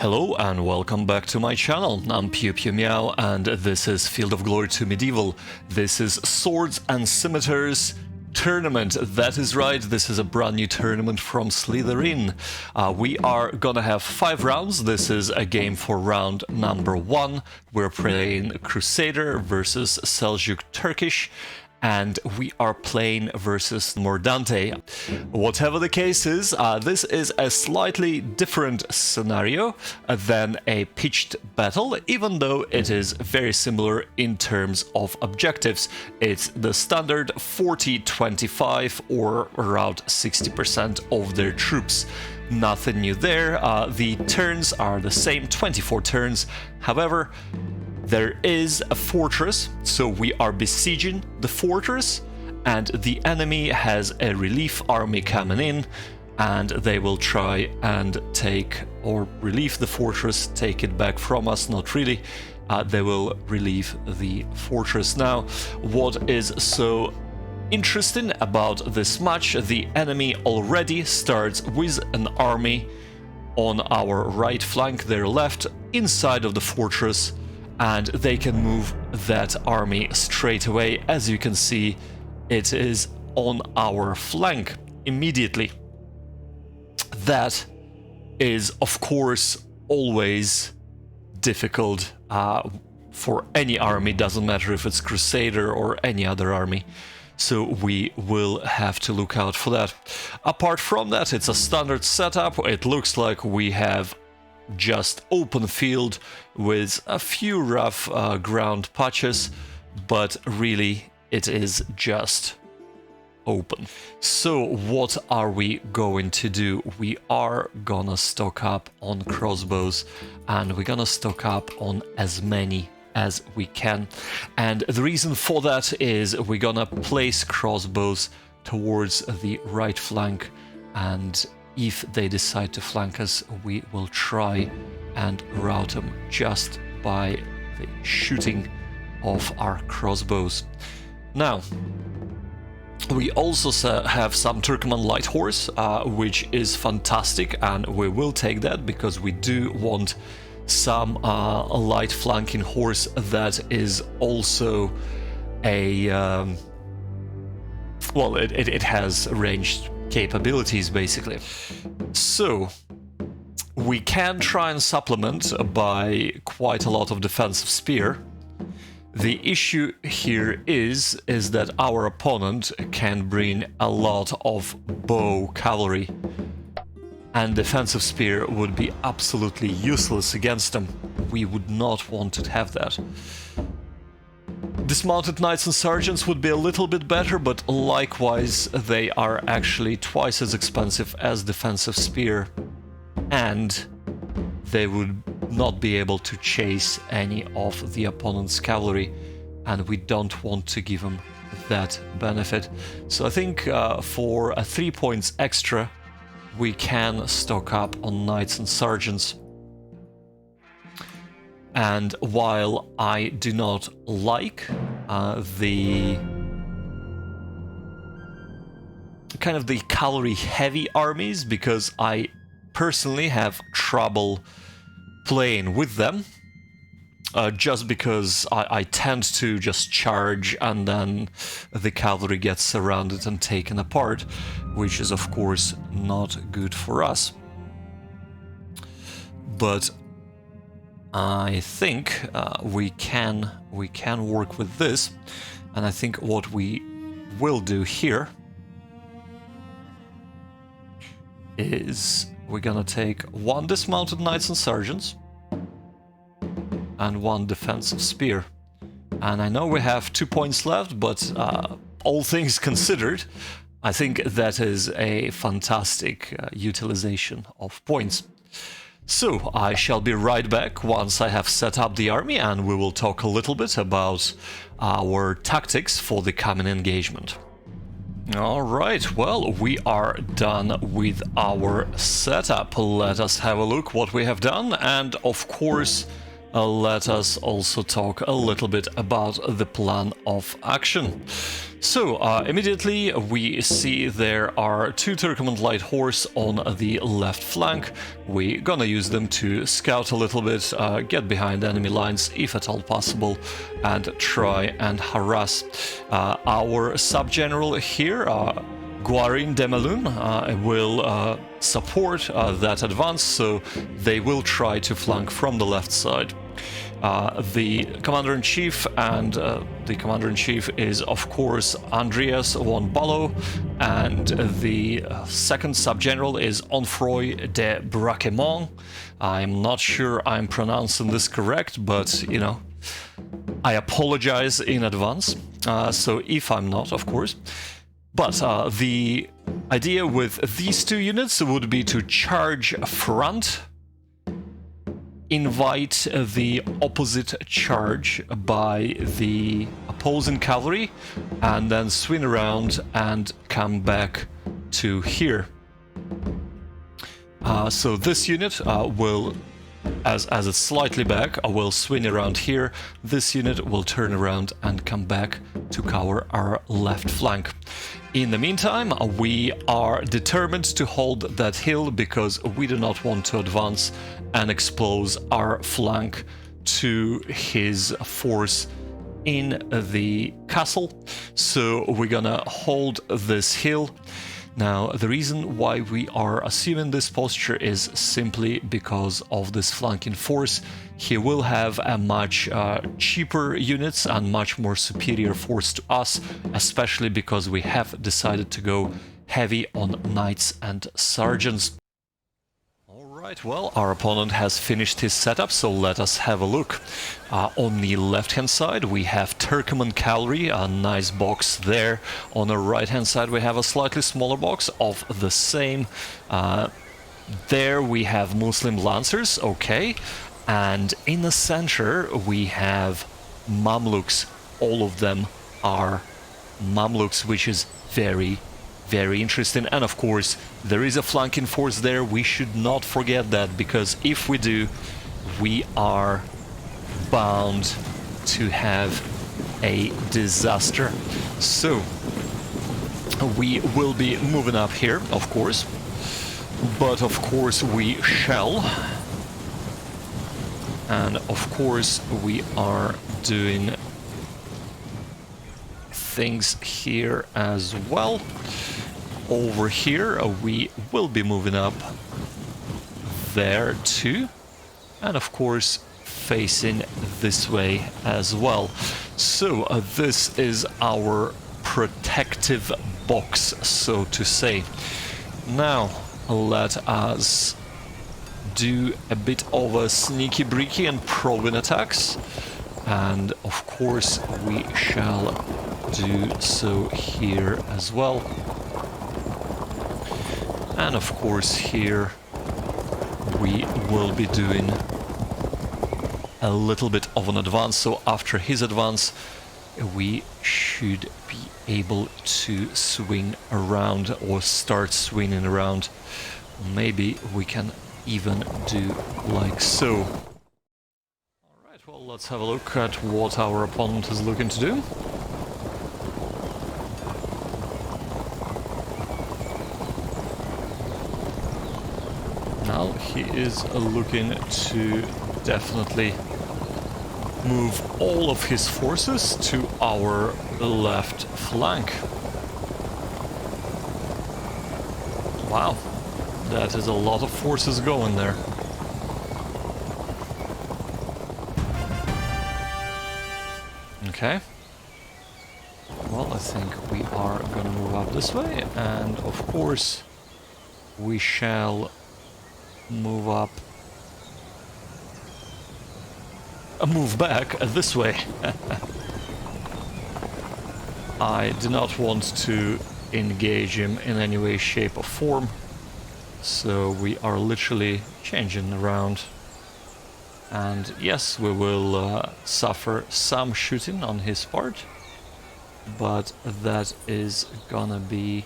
Hello and welcome back to my channel. I'm Pew Pew Meow and this is Field of Glory 2 Medieval. This is Swords and Scimitars Tournament. That is right, this is a brand new tournament from Slitherine. We are gonna have 5 rounds. This is a game for round number 1. We're playing Crusader versus Seljuq Turkish. And we are playing versus Mordante. Whatever the case is, this is a slightly different scenario than a pitched battle, even though it is very similar in terms of objectives. It's the standard 40-25 or around 60% of their troops. Nothing new there. The turns are the same, 24 turns. However, there is a fortress, so we are besieging the fortress, and the enemy has a relief army coming in, and they will try and take or relieve the fortress, take it back from us. Not really. They will relieve the fortress. Now, what is so interesting about this match, the enemy already starts with an army on our right flank, their left, inside of the fortress, and they can move that army straight away. As you can see, it is on our flank immediately. That is, of course, always difficult for any army, doesn't matter if it's Crusader or any other army. So we will have to look out for that. Apart from that, it's a standard setup. It looks like we have just open field with a few rough ground patches, but really it is just open. So what are we going to do? We are gonna stock up on crossbows, and we're gonna stock up on as many as we can. And the reason for that is we're gonna place crossbows towards the right flank, and if they decide to flank us, we will try and rout them just by the shooting of our crossbows. Now, we also have some Turkmen light horse, which is fantastic, and we will take that because we do want some light flanking horse that is also a well, it has ranged capabilities basically. So we can try and supplement by quite a lot of defensive spear. The issue here is that our opponent can bring a lot of bow cavalry, and defensive spear would be absolutely useless against them. We would not want to have that. Dismounted knights and sergeants would be a little bit better, but likewise they are actually twice as expensive as defensive spear, and they would not be able to chase any of the opponent's cavalry, and we don't want to give them that benefit. So I think for 3 points extra we can stock up on knights and sergeants. And while I do not like the kind of the cavalry heavy armies, because I personally have trouble playing with them, just because I tend to just charge and then the cavalry gets surrounded and taken apart, which is of course not good for us. But I think we can work with this, and I think what we will do here is we're gonna take 1 dismounted knights and sergeants and 1 defensive spear. And I know we have 2 points left, but all things considered, I think that is a fantastic utilization of points. So I shall be right back once I have set up the army, and we will talk a little bit about our tactics for the coming engagement. Alright, well, we are done with our setup. Let us have a look what we have done, and of course let us also talk a little bit about the plan of action. So, immediately we see there are 2 Turkoman light horse on the left flank. We're gonna use them to scout a little bit, get behind enemy lines if at all possible, and try and harass. Our sub-general here, Guarin Demalun, will support that advance, so they will try to flank from the left side. The Commander-in-Chief, and the Commander-in-Chief is, of course, Andreas von Ballo, and the second Sub-General is Onfroy de Braquemont. I'm not sure I'm pronouncing this correct, but, you know, I apologize in advance, so if I'm not, of course. But the idea with these 2 units would be to charge front, invite the opposite charge by the opposing cavalry, and then swing around and come back to here. So this unit will, as it's slightly back, will swing around here. This unit will turn around and come back to cover our left flank. In the meantime, we are determined to hold that hill because we do not want to advance and expose our flank to his force in the castle. So we're gonna hold this hill. Now, the reason why we are assuming this posture is simply because of this flanking force. He will have a much cheaper units and much more superior force to us, especially because we have decided to go heavy on knights and sergeants. Alright, well, our opponent has finished his setup, so let us have a look. On the left-hand side, we have Turkoman cavalry, a nice box there. On the right-hand side, we have a slightly smaller box of the same. There we have Muslim lancers, okay. And in the center, we have Mamluks. All of them are Mamluks, which is very interesting. And of course, there is a flanking force there. We should not forget that, because if we do, we are bound to have a disaster. So we will be moving up here, of course, but of course we shall. And of course we are doing things here as well. Over here we will be moving up there too, and of course facing this way as well. So this is our protective box, so to say. Now let us do a bit of a sneaky breaky and probing attacks, and of course we shall do so here as well. And of course here we will be doing a little bit of an advance, so after his advance we should be able to swing around or start swinging around. Maybe we can even do like so. Alright, well, let's have a look at what our opponent is looking to do. Now he is looking to definitely move all of his forces to our left flank. Wow, that is a lot of forces going there. Okay. Well, I think we are gonna move up this way, and of course we shall move up, move back this way. I do not want to engage him in any way, shape or form, so we are literally changing around. And yes, we will suffer some shooting on his part, but that is gonna be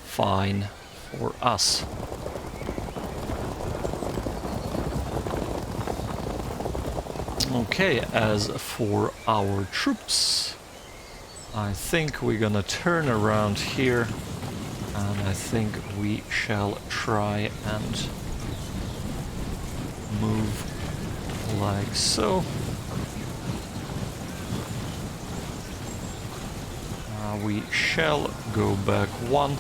fine for us. Okay, as for our troops, I think we're gonna turn around here, and I think we shall try and move like so. We shall go back one,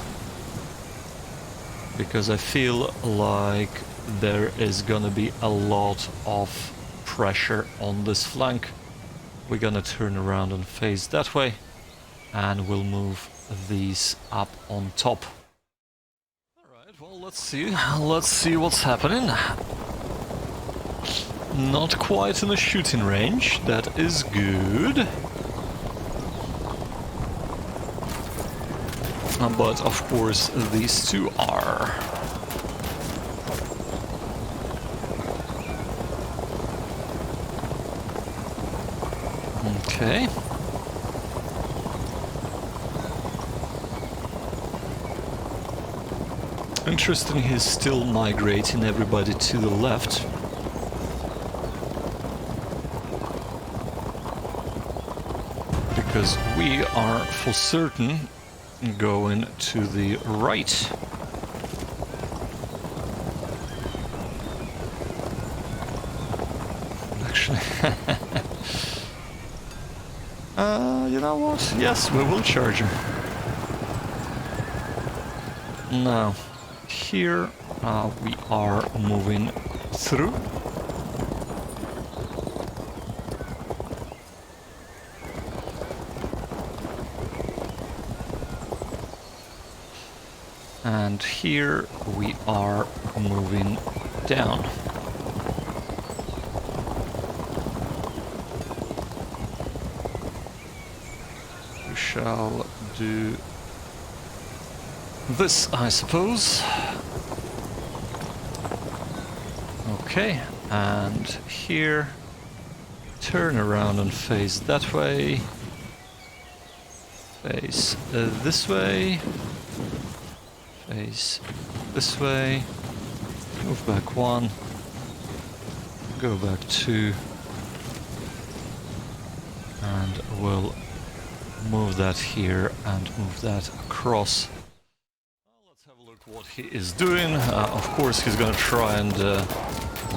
because I feel like there is gonna be a lot of pressure on this flank. We're gonna turn around and face that way, and we'll move these up on top. Alright, well, let's see what's happening. Not quite in a shooting range, that is good. But of course these two are. Okay. Interesting, he's still migrating everybody to the left. Because we are for certain going to the right. Actually, you know what? Yes, we will charge him. Now, here we are moving through. And here we are moving down. We shall do this, I suppose. Okay, and here, turn around and face that way. Face this way. Face this way, move back one, go back two, and we'll move that here and move that across. Well, let's have a look what he is doing. Of course he's gonna try and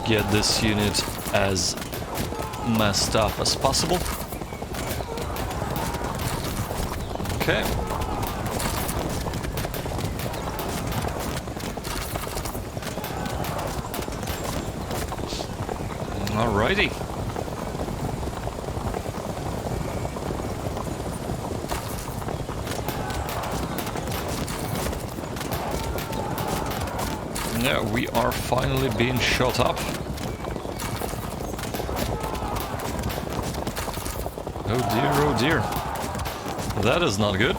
get this unit as messed up as possible. Okay. Alrighty. Yeah, we are finally being shot up. Oh dear. That is not good.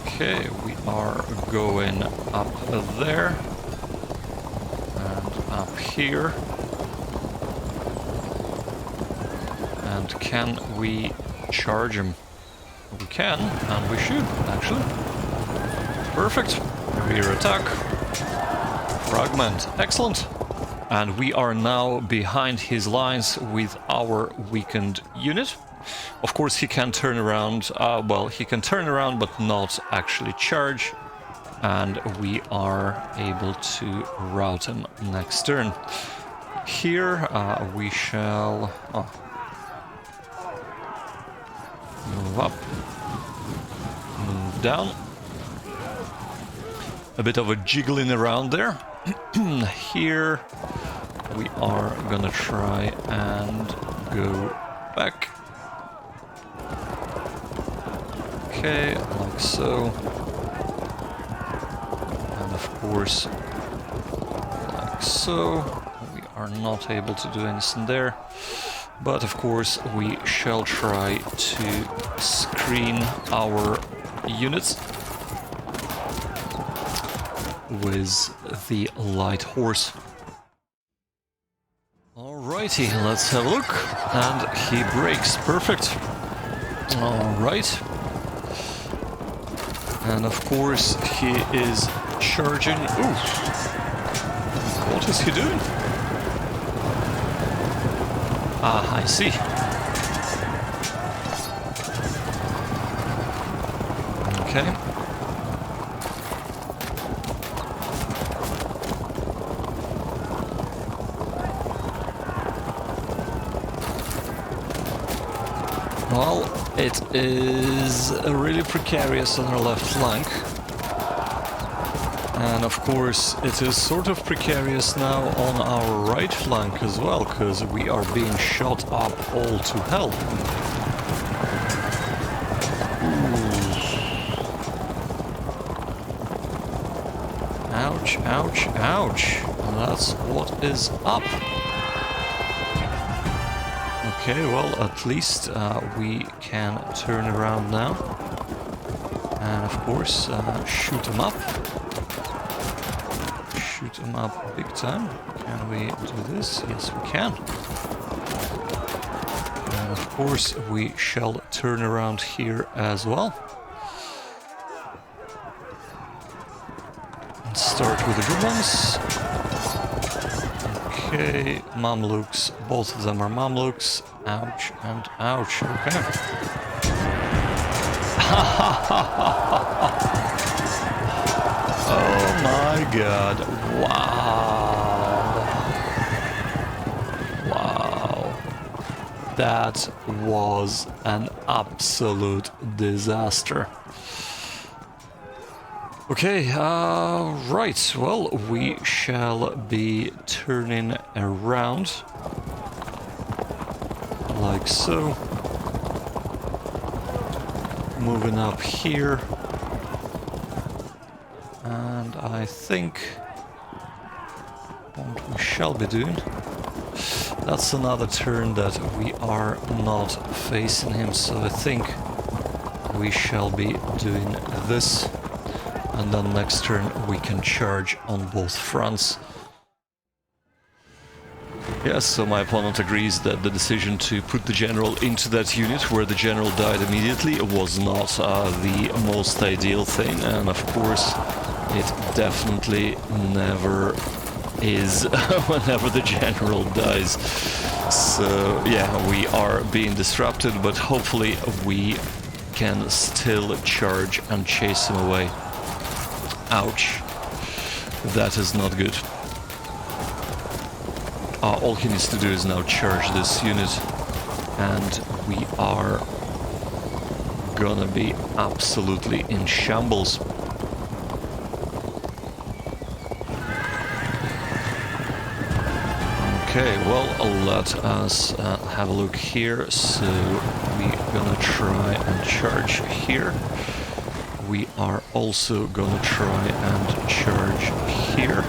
Okay, we are going up there and up here. And can we charge him? We can, and we should, actually. Perfect. Rear attack. Fragment. Excellent. And we are now behind his lines with our weakened unit. Of course, he can turn around, well, he can turn around but not actually charge, and we are able to rout him next turn. Here we shall move up, move down. A bit of a jiggling around there. Here we are gonna try and go back. Okay, like so. And of course, like so. We are not able to do anything there. But of course, we shall try to screen our units with the light horse. Alrighty, let's have a look. And he breaks. Perfect. Alright. And of course he is charging. Ooh! What is he doing? Ah, I see. Okay. Well, it is really precarious on our left flank. And of course, it is sort of precarious now on our right flank as well, because we are being shot up all to hell. Ooh. Ouch, ouch, ouch. That's what is up. Okay, well, at least we can turn around now. And of course, shoot them up. Shoot them up big time. Can we do this? Yes, we can. And of course, we shall turn around here as well. And start with the good ones. Okay, Mamluks. Both of them are Mamluks. Ouch and ouch. Okay. Oh my god. Wow. Wow. That was an absolute disaster. Okay, right. Well, we shall be turning around. Like so. Moving up here. And I think what we shall be doing, that's another turn that we are not facing him, so I think we shall be doing this, and then next turn we can charge on both fronts. Yes, so my opponent agrees that the decision to put the general into that unit where the general died immediately was not the most ideal thing, and of course it definitely never is whenever the general dies. So yeah, we are being disrupted, but hopefully we can still charge and chase him away. Ouch. That is not good. All he needs to do is now charge this unit, and we are gonna be absolutely in shambles. Okay, well, let us have a look here. So we're gonna try and charge here. We are also gonna try and charge here.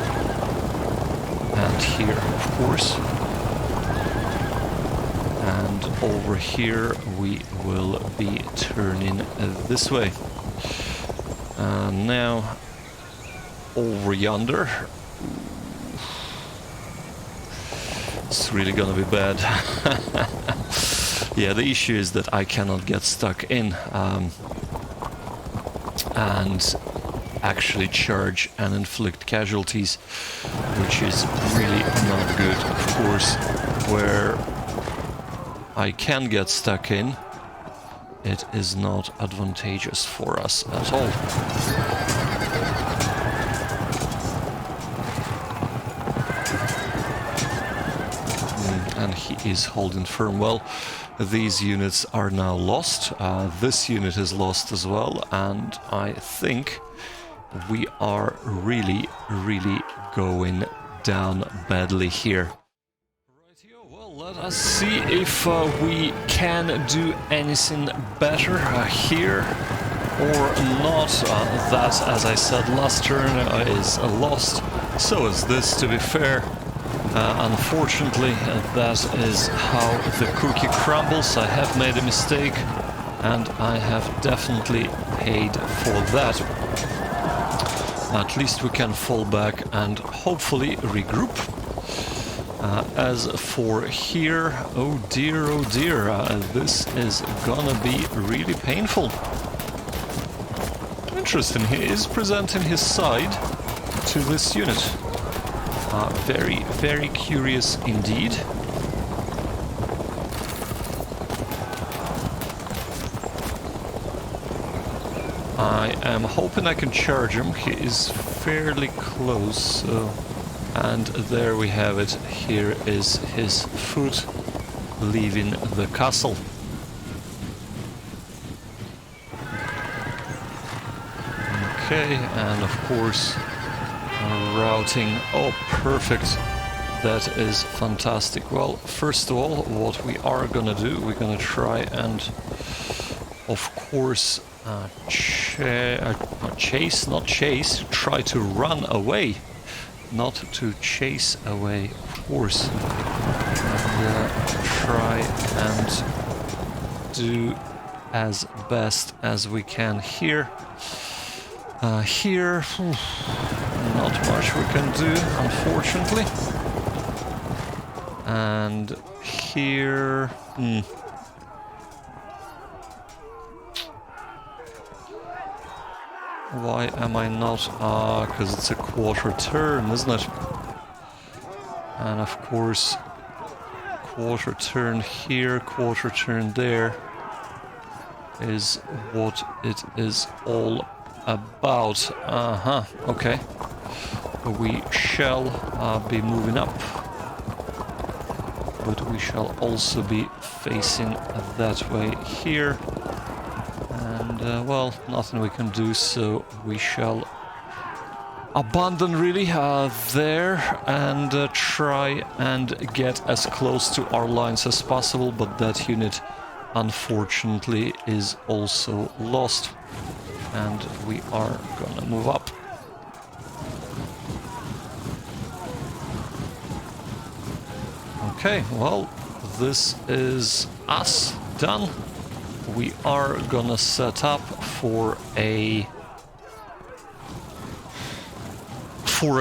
And here, of course. And over here we will be turning this way. Now, over yonder. It's really gonna be bad. Yeah, the issue is that I cannot get stuck in and actually charge and inflict casualties, which is really not good. Of course, where I can get stuck in, it is not advantageous for us at all. And he is holding firm. Well, these units are now lost. This unit is lost as well, and I think we are really going down badly here. Rightio, well, let us see if we can do anything better here or not. That, as I said last turn, is lost. So is this, to be fair. Unfortunately, that is how the cookie crumbles. I have made a mistake, and I have definitely paid for that. At least we can fall back and hopefully regroup. As for here, oh dear, this is gonna be really painful. Interesting, he is presenting his side to this unit. Very, very curious indeed. I am hoping I can charge him. He is fairly close. And there we have it. Here is his foot leaving the castle. Okay, and of course routing. Oh, perfect. That is fantastic. Well, first of all, what we are gonna do, we're gonna try and, of course, try to run away. Not to chase away, of course. And try and do as best as we can here. Here, not much we can do, unfortunately. And here... Why am I not? Because it's a quarter turn, isn't it? And of course, quarter turn here, quarter turn there is what it is all about. Okay. We shall be moving up, but we shall also be facing that way here. And, well, nothing we can do, so we shall abandon really there and try and get as close to our lines as possible, but that unit unfortunately is also lost, and we are gonna move up. Okay, well, this is us done. We are gonna set up for a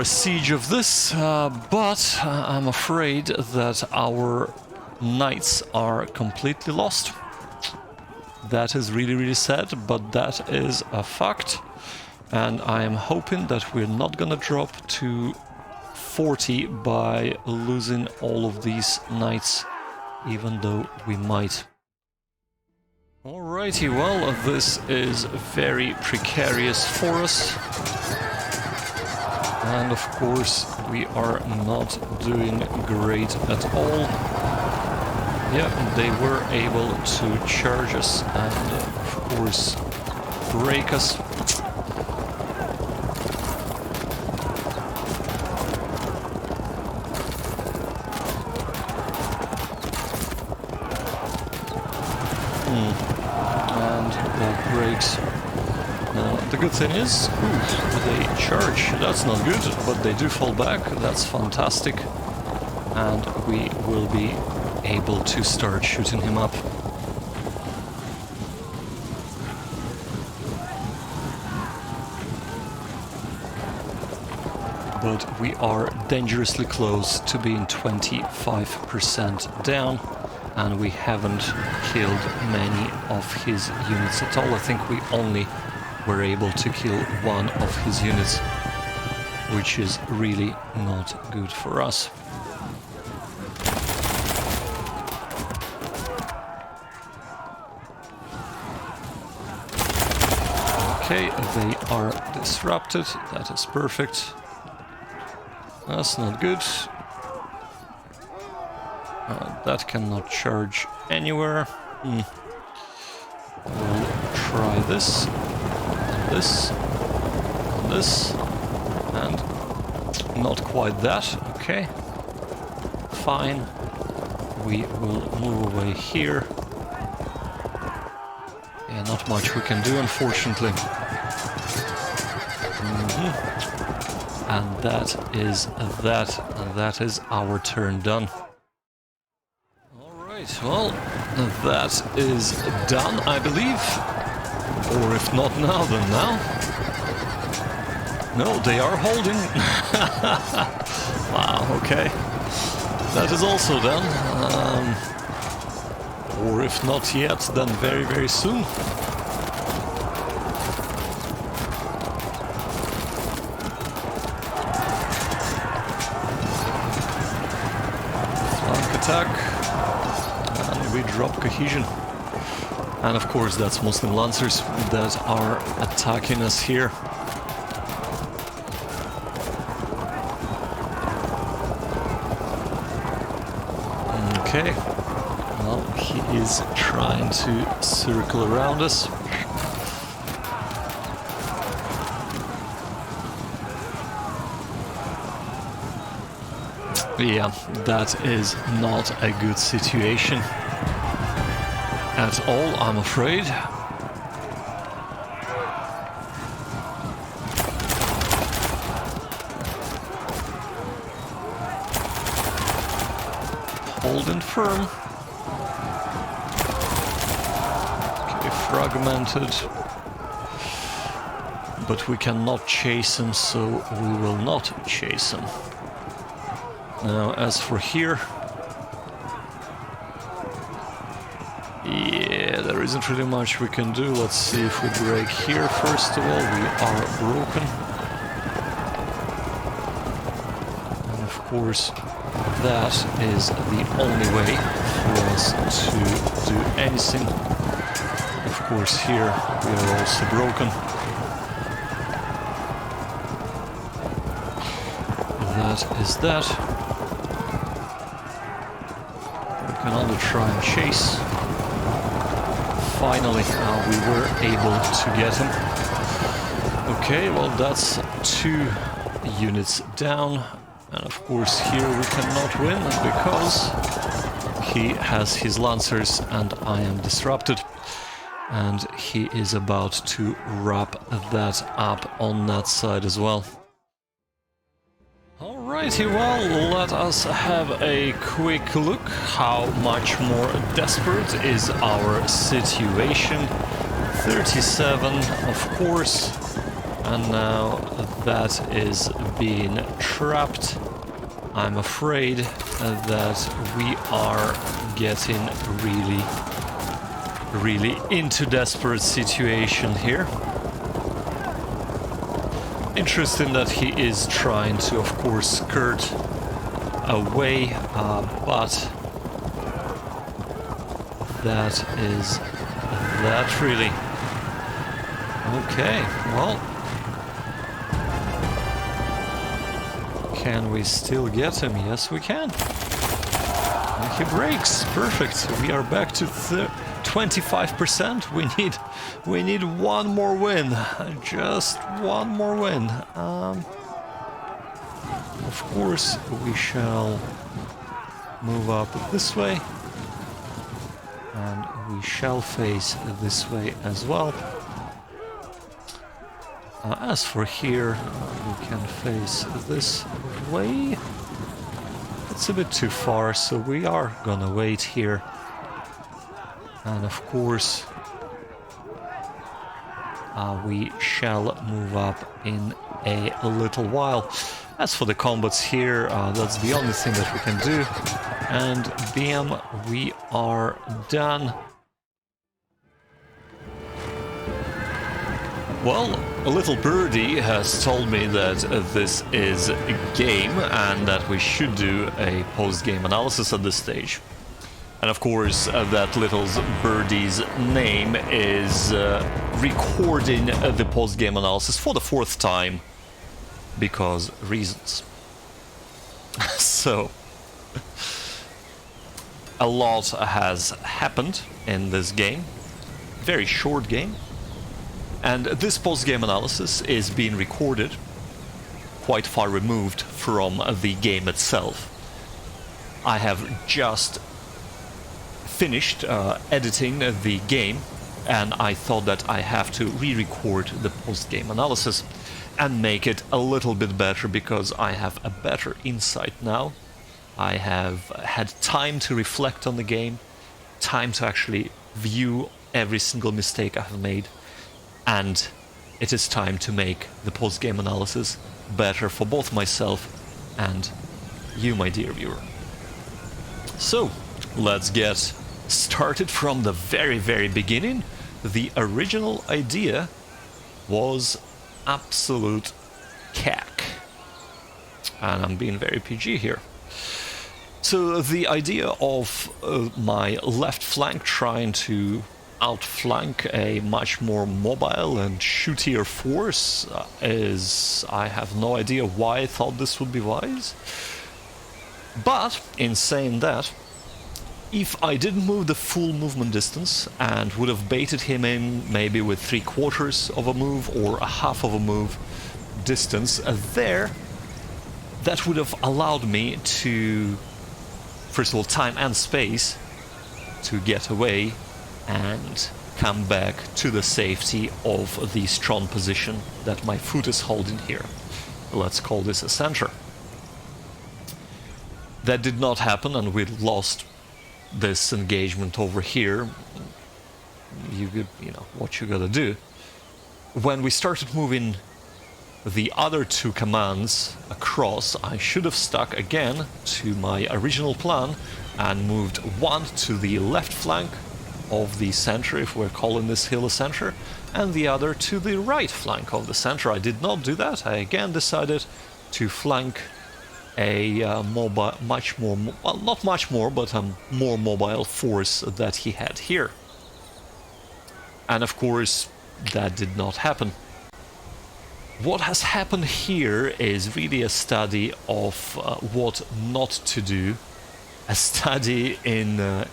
siege of this, but I'm afraid that our knights are completely lost. That is really, really sad, but that is a fact. And I am hoping that we're not gonna drop to 40 by losing all of these knights, even though we might. Alrighty, well, this is very precarious for us. And of course, we are not doing great at all. Yeah, they were able to charge us and, of course, break us. And that breaks. The good thing is, they charge. That's not good, but they do fall back. That's fantastic. And we will be able to start shooting him up. But we are dangerously close to being 25% down, and we haven't killed many of his units at all. I think we only were able to kill one of his units, which is really not good for us. Okay, they are disrupted. That is perfect. That's not good. That cannot charge anywhere. We'll try this, this, this, and not quite that. Okay, fine. We will move away here. Yeah, not much we can do, unfortunately. And that is that. And that is our turn done. Alright, well, that is done, I believe. Or if not now, then now. No, they are holding. Wow, okay. That is also done. Or if not yet, then very, very soon. attack, and we drop cohesion. And of course that's Muslim Lancers that are attacking us here. Okay, well, he is trying to circle around us. Yeah, that is not a good situation at all, I'm afraid. Holding firm. Okay, fragmented. But we cannot chase him, so we will not chase him. Now, as for here, yeah, there isn't really much we can do. Let's see if we break here first of all. We are broken. And of course, that is the only way for us to do anything. Of course, here we are also broken. That is that. We can only try and chase. Finally, we were able to get him. Okay, well, that's 2 units down. And of course, here we cannot win because he has his Lancers and I am disrupted. And he is about to wrap that up on that side as well. Alrighty, well, let us have a quick look how much more desperate is our situation. 37, of course, and now that is being trapped. I'm afraid that we are getting really into desperate situation here. Interesting that he is trying to, of course, skirt away, but that is that really. Okay, well, can we still get him? Yes, we can. And he breaks. Perfect. We are back to 25%. We need one more win. Just one more win. Of course, we shall move up this way, and we shall face this way as well. As for here, we can face this way. It's a bit too far, so we are gonna wait here. And of course, we shall move up in a little while. As for the combats here, that's the only thing that we can do. And bam, we are done. Well, a little birdie has told me that this is a game and that we should do a post-game analysis at this stage. And of course, that little birdie's name is recording the post-game analysis for the 4th time, because reasons. So, a lot has happened in this game, very short game, and this post-game analysis is being recorded quite far removed from the game itself. I have just finished editing the game, and I thought that I have to re-record the post-game analysis and make it a little bit better, because I have a better insight now. I have had time to reflect on the game, time to actually view every single mistake I have made, and it is time to make the post-game analysis better for both myself and you, my dear viewer. So, let's get started from the very beginning. The original idea was absolute cack. And I'm being very PG here. So the idea of my left flank trying to outflank a much more mobile and shootier force is... I have no idea why I thought this would be wise. But, in saying that, if I didn't move the full movement distance and would have baited him in maybe with 3/4 of a move or a half of a move distance there, that would have allowed me to, first of all, time and space to get away and come back to the safety of the strong position that my foot is holding here. Let's call this a center. That did not happen, and we lost this engagement over here. You know what you gotta do. When we started moving the other two commands across, I should have stuck again to my original plan and moved one to the left flank of the center, if we're calling this hill a center, and the other to the right flank of the center. I did not do that. I again decided to flank a much more, well, not much more, but a more mobile force that he had here. And of course, that did not happen. What has happened here is really a study of what not to do, a study in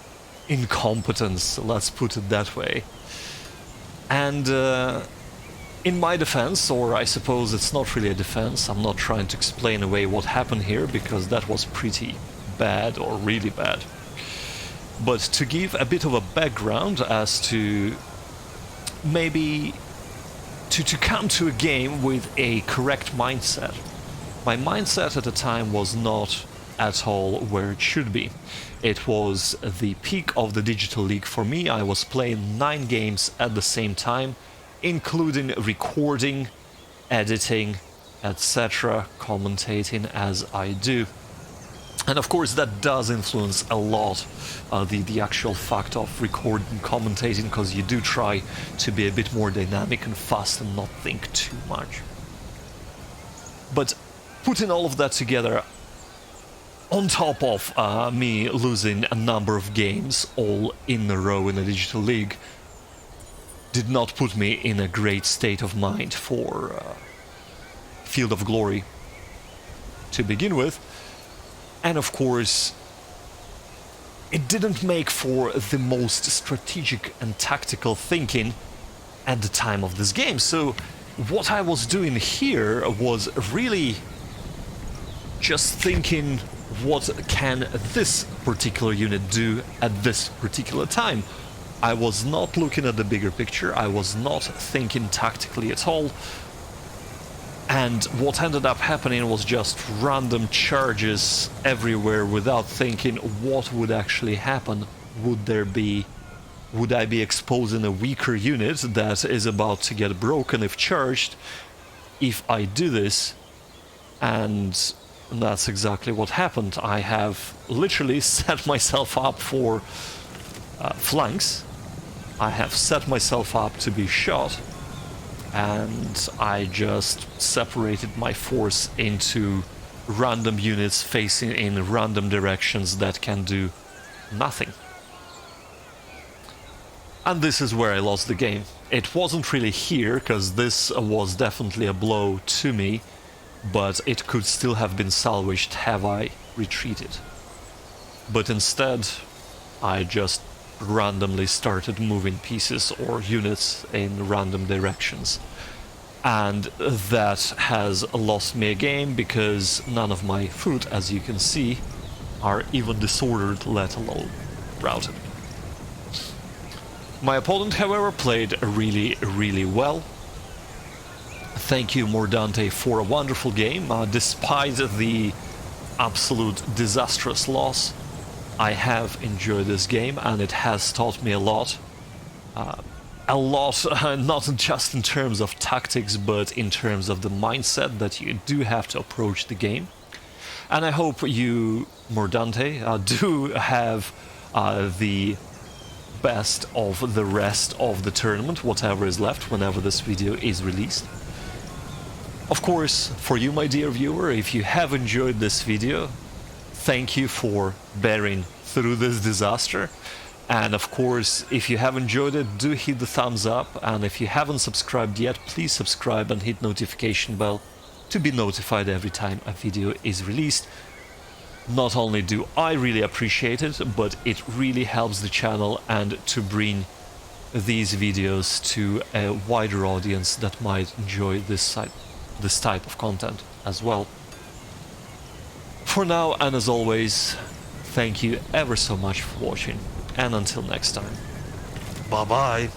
incompetence, let's put it that way. And in my defense, or I suppose it's not really a defense, I'm not trying to explain away what happened here, because that was pretty bad or really bad. But to give a bit of a background as to maybe to come to a game with a correct mindset. My mindset at the time was not at all where it should be. It was the peak of the Digital League for me. I was playing 9 games at the same time, including recording, editing, etc., commentating as I do. And of course that does influence a lot the actual fact of recording, commentating, because you do try to be a bit more dynamic and fast and not think too much. But putting all of that together, on top of me losing a number of games all in a row in the Digital League, did not put me in a great state of mind for Field of Glory to begin with. And of course, it didn't make for the most strategic and tactical thinking at the time of this game. So what I was doing here was really just thinking, what can this particular unit do at this particular time? I was not looking at the bigger picture, I was not thinking tactically at all. And what ended up happening was just random charges everywhere without thinking what would actually happen. Would I be exposing a weaker unit that is about to get broken if charged if I do this? And that's exactly what happened. I have literally set myself up for flanks. I have set myself up to be shot. And I just separated my force into random units facing in random directions that can do nothing. And this is where I lost the game. It wasn't really here, because this was definitely a blow to me, but it could still have been salvaged had I retreated. But instead, I just randomly started moving pieces or units in random directions. And that has lost me a game, because none of my foot, as you can see, are even disordered, let alone routed. My opponent, however, played really, really well. Thank you, Mordante, for a wonderful game. Despite the absolute disastrous loss, I have enjoyed this game, and it has taught me a lot. Not just in terms of tactics, but in terms of the mindset that you do have to approach the game. And I hope you, Mordante, do have the best of the rest of the tournament, whatever is left, whenever this video is released. Of course, for you, my dear viewer, if you have enjoyed this video, thank you for bearing through this disaster. And of course, if you have enjoyed it, do hit the thumbs up. And if you haven't subscribed yet, please subscribe and hit notification bell to be notified every time a video is released. Not only do I really appreciate it, but it really helps the channel and to bring these videos to a wider audience that might enjoy this type of content as well. For now, and as always, thank you ever so much for watching, and until next time. Bye-bye.